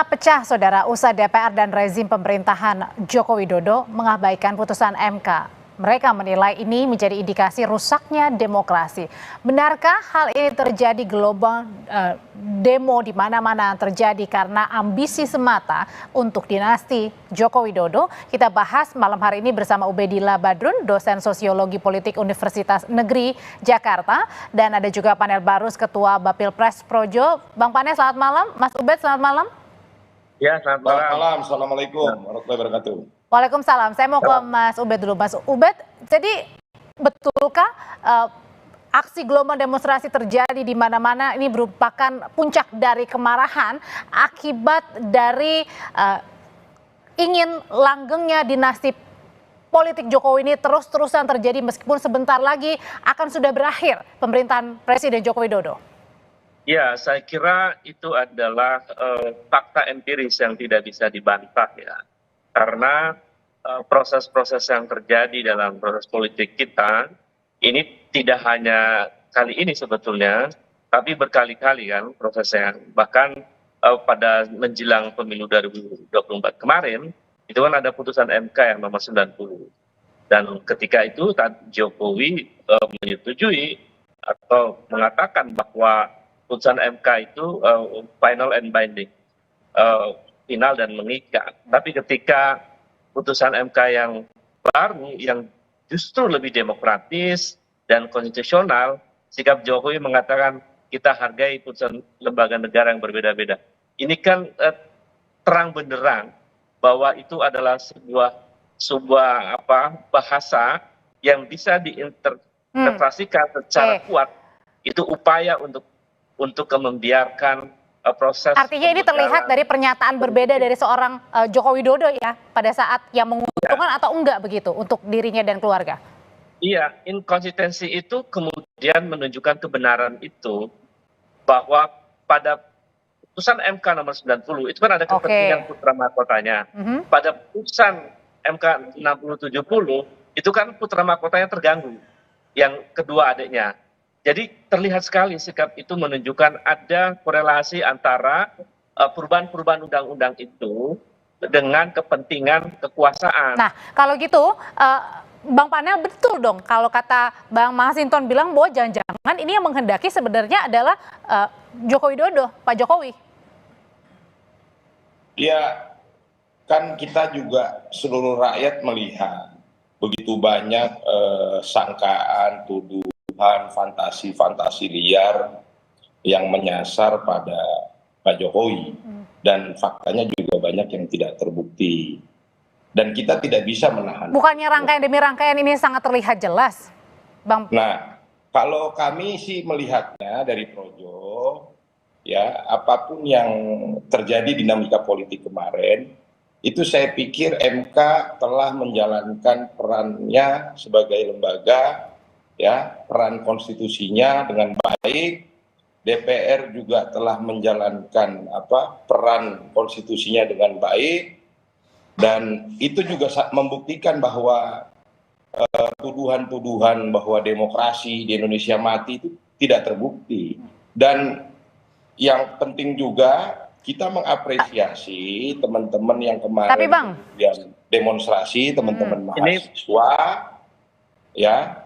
Suasana pecah, Saudara, usai DPR dan rezim pemerintahan Joko Widodo mengabaikan putusan MK. Mereka menilai ini menjadi indikasi rusaknya demokrasi. Benarkah hal ini terjadi global demo di mana-mana terjadi karena ambisi semata untuk dinasti Joko Widodo? Kita bahas malam hari ini bersama Ubedillah Badrun, dosen sosiologi politik Universitas Negeri Jakarta. Dan ada juga panel Barus, Ketua Bapilpres Projo. Bang Pane, selamat malam. Mas Ubed, selamat malam. Ya, selamat malam. Assalamualaikum warahmatullahi wabarakatuh. Waalaikumsalam. Saya mau ke Mas Ubed dulu. Mas Ubed, jadi betulkah aksi gelombang demonstrasi terjadi di mana-mana ini merupakan puncak dari kemarahan akibat dari ingin langgengnya dinasti politik Jokowi ini terus-terusan terjadi meskipun sebentar lagi akan sudah berakhir pemerintahan Presiden Joko Widodo? Ya, saya kira itu adalah fakta empiris yang tidak bisa dibantah ya. Karena proses-proses yang terjadi dalam proses politik kita ini tidak hanya kali ini sebetulnya, tapi berkali-kali kan prosesnya. Bahkan pada menjelang pemilu 2024 kemarin, itu kan ada putusan MK yang nomor 90. Dan ketika itu Jokowi menyetujui atau mengatakan bahwa putusan MK itu final and binding, final dan mengikat. Tapi ketika putusan MK yang baru, yang justru lebih demokratis dan konstitusional, sikap Jokowi mengatakan kita hargai putusan lembaga negara yang berbeda-beda. Ini kan terang benderang bahwa itu adalah sebuah bahasa yang bisa diinterpretasikan secara kuat. Itu upaya untuk membiarkan proses. Artinya ini terlihat dari pernyataan berbeda dari seorang Joko Widodo ya pada saat yang menguntungkan atau enggak begitu untuk dirinya dan keluarga. Iya, inkonsistensi itu kemudian menunjukkan kebenaran itu bahwa pada putusan MK nomor 90 itu kan ada kepentingan putra mahkotanya. Pada putusan MK 6070 itu kan putra mahkotanya terganggu, yang kedua adiknya. Jadi terlihat sekali sikap itu menunjukkan ada korelasi antara perubahan-perubahan undang-undang itu dengan kepentingan kekuasaan. Nah, kalau gitu Bang Pane betul dong kalau kata Bang Masinton bilang bahwa jangan-jangan ini yang menghendaki sebenarnya adalah Joko Widodo, Pak Jokowi. Ya, kan kita juga seluruh rakyat melihat begitu banyak sangkaan, tuduhan, fantasi-fantasi liar yang menyasar pada Pak Jokowi. Dan faktanya juga banyak yang tidak terbukti. Dan kita tidak bisa menahan. Bukannya rangkaian demi rangkaian ini sangat terlihat jelas, Bang? Nah, kalau kami sih melihatnya dari Projo, ya apapun yang terjadi dinamika politik kemarin, itu saya pikir MK telah menjalankan perannya sebagai lembaga, ya peran konstitusinya dengan baik. DPR juga telah menjalankan peran konstitusinya dengan baik, dan itu juga membuktikan bahwa tuduhan-tuduhan bahwa demokrasi di Indonesia mati itu tidak terbukti. Dan yang penting juga kita mengapresiasi teman-teman yang kemarin demonstrasi, teman-teman mahasiswa, ya.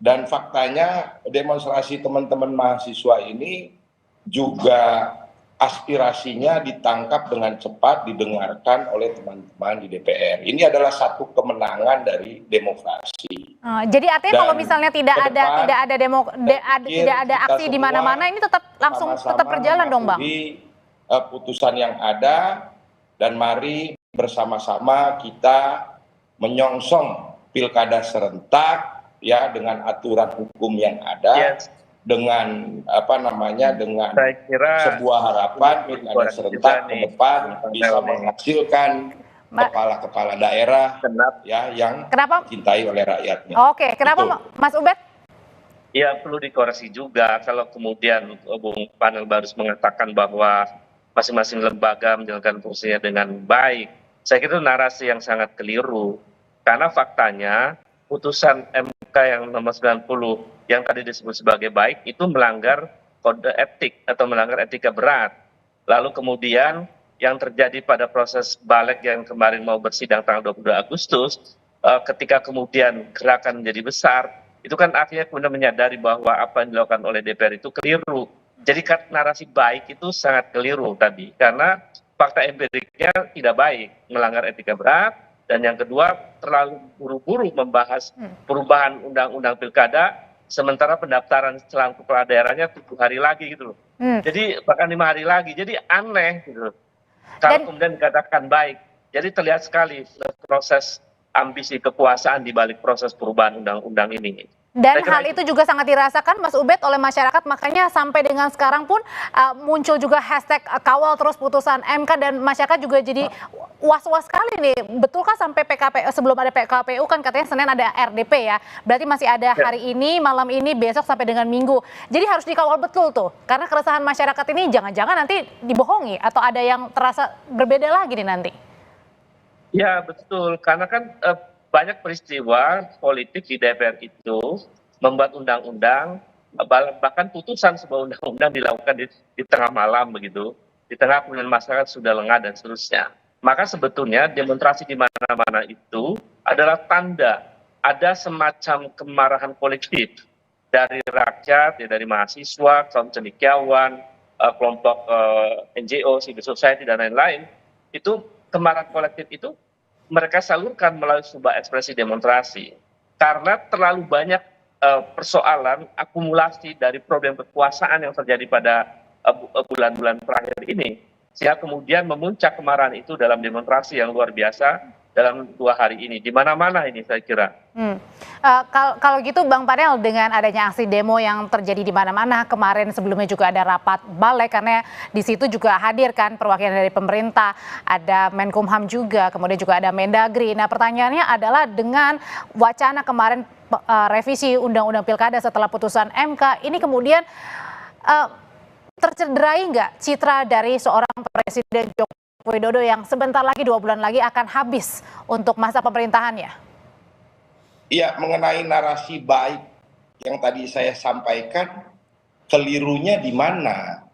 Dan faktanya demonstrasi teman-teman mahasiswa ini juga aspirasinya ditangkap dengan cepat, didengarkan oleh teman-teman di DPR. Ini adalah satu kemenangan dari demokrasi. Jadi artinya kalau misalnya tidak ada aksi di mana-mana, ini tetap berjalan dong, Bang. Putusan yang ada, dan mari bersama-sama kita menyongsong pilkada serentak ya dengan aturan hukum yang ada, dengan dengan sebuah harapan pilkada serentak ke depan bisa menghasilkan kepala-kepala daerah ya yang dicintai oleh rakyatnya. Oke, kenapa Mas Ubed? Ya, perlu dikoreksi juga kalau kemudian Bung Panel Barus mengatakan bahwa masing-masing lembaga menjalankan fungsinya dengan baik. Saya kira itu narasi yang sangat keliru, karena faktanya putusan MK yang nomor 90 yang tadi disebut sebagai baik itu melanggar kode etik atau melanggar etika berat. Lalu kemudian yang terjadi pada proses balik yang kemarin mau bersidang tanggal 22 Agustus, ketika kemudian gerakan menjadi besar, itu kan akhirnya kemudian menyadari bahwa apa yang dilakukan oleh DPR itu keliru. Jadi narasi baik itu sangat keliru tadi, karena fakta empiriknya tidak baik, melanggar etika berat, dan yang kedua terlalu buru-buru membahas perubahan undang-undang pilkada, sementara pendaftaran calon kepala daerahnya 7 hari lagi gitu loh. Jadi bahkan 5 hari lagi, jadi aneh gitu loh. Kalau kemudian dikatakan baik, jadi terlihat sekali proses ambisi kekuasaan di balik proses perubahan undang-undang ini. Dan hal itu juga sangat dirasakan Mas Ubed oleh masyarakat, makanya sampai dengan sekarang pun muncul juga hashtag kawal terus putusan MK, dan masyarakat juga jadi was-was sekali nih. Betulkah sampai PKPU, sebelum ada PKPU kan katanya Senin ada RDP ya, berarti masih ada hari ini, malam ini, besok sampai dengan Minggu. Jadi harus dikawal betul tuh, karena keresahan masyarakat ini jangan-jangan nanti dibohongi atau ada yang terasa berbeda lagi nih nanti. Ya betul, karena kan banyak peristiwa politik di DPR itu membuat undang-undang, bahkan putusan sebuah undang-undang dilakukan di tengah malam begitu, di tengah kemudian masyarakat sudah lengah dan seterusnya. Maka sebetulnya demonstrasi di mana-mana itu adalah tanda ada semacam kemarahan kolektif dari rakyat, ya, dari mahasiswa, kaum cendekiawan, kelompok NGO, civil society dan lain-lain. Itu kemarahan kolektif itu mereka salurkan melalui sebuah ekspresi demonstrasi, karena terlalu banyak persoalan akumulasi dari problem kekuasaan yang terjadi pada bulan-bulan terakhir ini, sehingga kemudian memuncak kemarahan itu dalam demonstrasi yang luar biasa dalam 2 hari ini di mana-mana ini saya kira. Kalau gitu Bang Panel, dengan adanya aksi demo yang terjadi di mana-mana kemarin, sebelumnya juga ada rapat balik, karena di situ juga hadir kan perwakilan dari pemerintah, ada Menkumham juga, kemudian juga ada Mendagri. Nah pertanyaannya adalah dengan wacana kemarin revisi Undang-Undang Pilkada setelah putusan MK ini, kemudian tercederai nggak citra dari seorang Presiden Joko Widodo yang sebentar lagi, 2 bulan lagi akan habis untuk masa pemerintahannya? Iya, mengenai narasi baik yang tadi saya sampaikan, kelirunya di mana?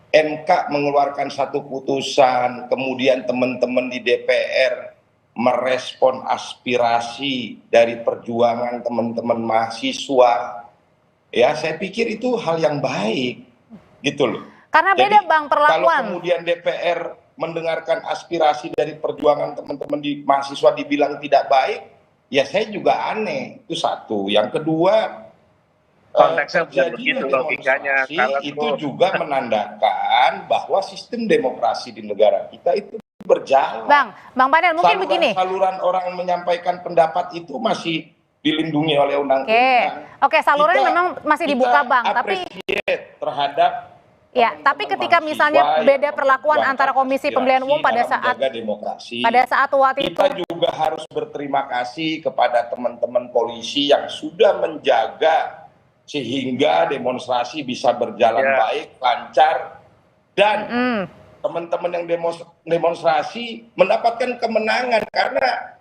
MK mengeluarkan satu putusan, kemudian teman-teman di DPR merespon aspirasi dari perjuangan teman-teman mahasiswa. Ya, saya pikir itu hal yang baik, gitu loh. Karena beda Bang perlakuan. Kalau kemudian DPR mendengarkan aspirasi dari perjuangan teman-teman di mahasiswa dibilang tidak baik, ya saya juga aneh. Itu satu. Yang kedua, konteksnya begitu logikanya. Itu juga menandakan bahwa sistem demokrasi di negara kita itu berjalan. Bang Panel, mungkin begini. Saluran orang menyampaikan pendapat itu masih dilindungi oleh undang-undang. Oke, salurannya memang masih dibuka Bang, tapi terhadap tapi ketika misalnya beda perlakuan antara Komisi Pemilihan Umum pada saat waktu itu, kita juga harus berterima kasih kepada teman-teman polisi yang sudah menjaga sehingga demonstrasi bisa berjalan baik, lancar, dan teman-teman yang demonstrasi mendapatkan kemenangan karena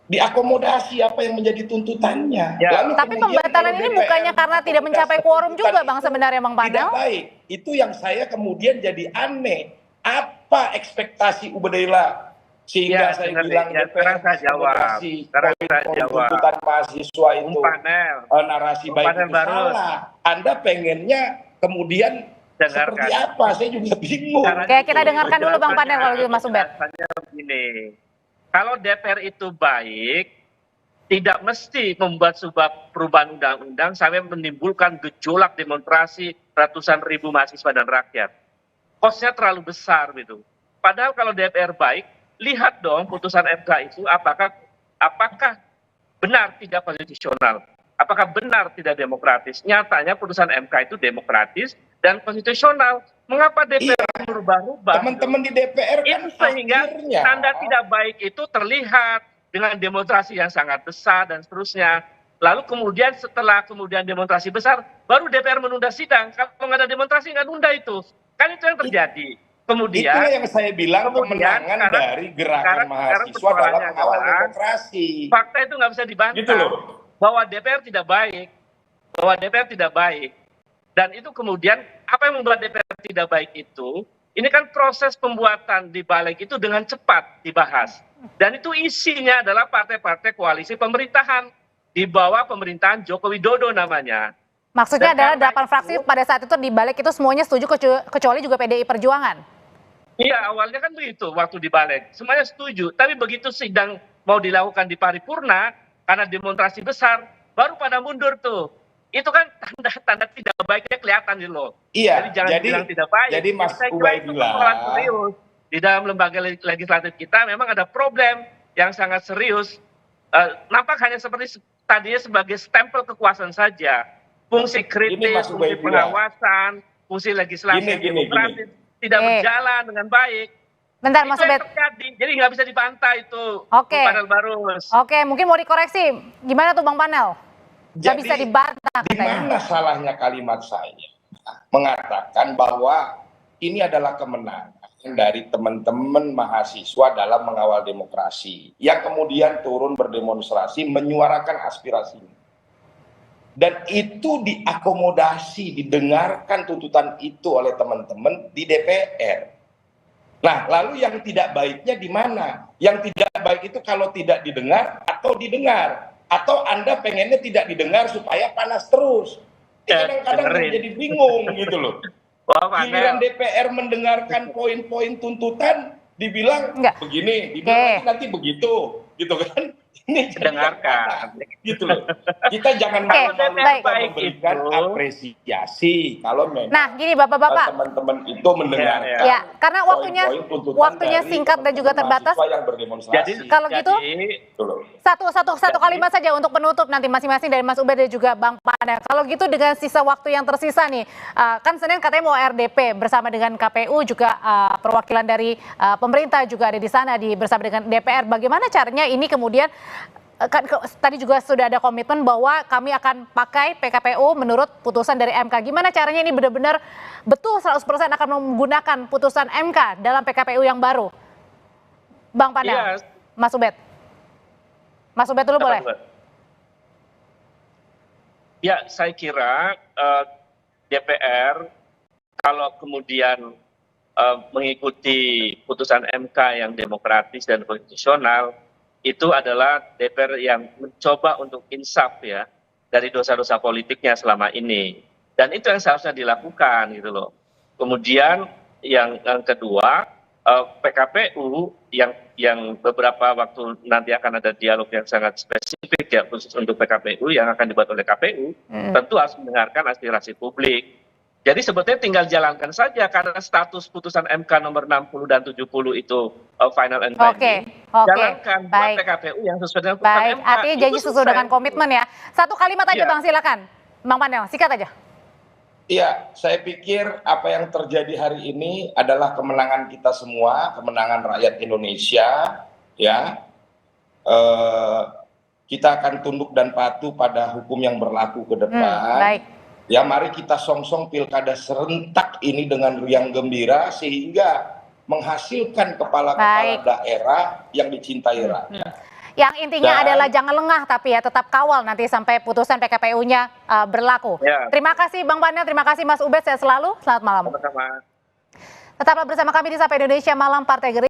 diakomodasi apa yang menjadi tuntutannya. Tapi pembatalan ini bukannya karena tidak mencapai quorum juga Bang sebenarnya Bang Panel? Tidak baik. Itu yang saya kemudian jadi aneh. Apa ekspektasi Ubedillah sehingga saya bilang sekarang saya jawab. Tuntutan mahasiswa itu narasi baik itu salah. Anda pengennya kemudian seperti apa? Saya juga bingung. Oke, kita dengarkan dulu Bang Panel kalau gitu Mas Ubed. Begini. Kalau DPR itu baik, tidak mesti membuat sebuah perubahan undang-undang sampai menimbulkan gejolak demonstrasi ratusan ribu mahasiswa dan rakyat. Kosnya terlalu besar gitu. Padahal kalau DPR baik, lihat dong putusan MK itu apakah benar tidak konstitusional, apakah benar tidak demokratis. Nyatanya putusan MK itu demokratis dan konstitusional. Mengapa DPR merubah-rubah? Teman-teman di DPR kan sehingga tanda tidak baik itu terlihat dengan demonstrasi yang sangat besar dan seterusnya. Lalu kemudian setelah demonstrasi besar, baru DPR menunda sidang. Kalau nggak ada demonstrasi nggak nunda itu. Kan itu yang terjadi. Kemudian itulah yang saya bilang kemenangan dari gerakan mahasiswa dalam mengawal demokrasi. Fakta itu nggak bisa dibantah. Gitu loh. Bahwa DPR tidak baik. Dan itu kemudian apa yang membuat DPR tidak baik itu ini kan proses pembuatan di balik itu dengan cepat dibahas. Dan itu isinya adalah partai-partai koalisi pemerintahan di bawah pemerintahan Joko Widodo namanya. Maksudnya Dan adalah 8 karena fraksi itu- pada saat itu di balik itu semuanya setuju kecuali juga PDI Perjuangan. Iya, awalnya kan begitu waktu dibalik. Semuanya setuju. Tapi begitu sidang mau dilakukan di paripurna, karena demonstrasi besar, baru pada mundur tuh. Itu kan tanda-tanda tidak baiknya kelihatan gitu loh. Iya, Jadi jangan bilang tidak baik. jadi Mas Saya kira itu Ubaidillah, persoalan serius. Di dalam lembaga legislatif kita memang ada problem yang sangat serius. Nampak hanya seperti tadinya sebagai stempel kekuasaan saja. Fungsi kritis, Mas fungsi Ubaidillah. pengawasan, fungsi legislasi Gini. demokratis tidak berjalan dengan baik. Bentar Itu Mas yang Ubed. terjadi. Jadi nggak bisa dibantah itu. Oke. Bung Panel Barus. Oke, mungkin mau dikoreksi. Gimana tuh Bang Panel? Nggak bisa dibantah di katanya. mana salahnya kalimat saya mengatakan bahwa ini adalah kemenangan dari teman-teman mahasiswa dalam mengawal demokrasi yang kemudian turun berdemonstrasi menyuarakan aspirasinya. Dan itu diakomodasi, didengarkan tuntutan itu oleh teman-teman di DPR. Nah, lalu yang tidak baiknya di mana? Yang tidak baik itu kalau tidak didengar atau didengar. Atau Anda pengennya tidak didengar supaya panas terus. Kadang-kadang dengerin. jadi bingung gitu loh. Wah, Giliran Panel. DPR mendengarkan poin-poin tuntutan, dibilang Enggak. begini, dibilang Oke. lagi nanti begitu, gitu kan? Ini jadi Dengarkan. gitu loh. Kita jangan Oke, baik. memberikan Itu. apresiasi kalau memang Nah, gini Bapak-bapak. teman-teman itu mendengarkan. Ya, karena waktunya poin-poin tuntutan waktunya dari singkat dan juga teman-teman terbatas. mahasiswa yang berdemonstrasi. Jadi Kalau gitu, Gitu loh. Satu kalimat saja untuk penutup nanti masing-masing dari Mas Ubed dan juga Bang Panel. Kalau gitu dengan sisa waktu yang tersisa nih, kan Senin katanya mau RDP bersama dengan KPU juga perwakilan dari pemerintah juga ada di sana bersama dengan DPR. Bagaimana caranya ini kemudian kan tadi juga sudah ada komitmen bahwa kami akan pakai PKPU menurut putusan dari MK. Gimana caranya ini benar-benar betul 100% akan menggunakan putusan MK dalam PKPU yang baru? Bang Panel, Iya. Mas Ubed. Mas Ubed dulu boleh? Ya, saya kira DPR kalau kemudian mengikuti putusan MK yang demokratis dan konstitusional, itu adalah DPR yang mencoba untuk insaf ya dari dosa-dosa politiknya selama ini. Dan itu yang seharusnya dilakukan gitu loh. Kemudian yang kedua, PKPU yang beberapa waktu nanti akan ada dialog yang sangat spesifik ya khusus untuk PKPU yang akan dibuat oleh KPU, tentu harus mendengarkan aspirasi publik. Jadi sebetulnya tinggal jalankan saja karena status putusan MK nomor 60 dan 70 itu final and binding. Oke, Jalankan buat baik. PKPU yang sesuai dengan putusan Baik, MK. artinya Itu janji sesuai selesai. dengan komitmen ya. Satu kalimat aja Iya. Bang, silakan. Bang Panel, sikat aja. Iya, saya pikir apa yang terjadi hari ini adalah kemenangan kita semua, kemenangan rakyat Indonesia, ya. Kita akan tunduk dan patuh pada hukum yang berlaku ke depan. Baik. Ya, mari kita songsong pilkada serentak ini dengan riang gembira sehingga menghasilkan kepala-kepala Baik. daerah yang dicintai rakyat. Yang intinya Dan- adalah jangan lengah tapi ya tetap kawal nanti sampai putusan PKPU-nya berlaku. Ya. Terima kasih Bang Panel, terima kasih Mas Ubed, sehat selalu. Selamat malam. Sama-sama. Tetaplah bersama kami di Sapa Indonesia Malam Partai Gerindra.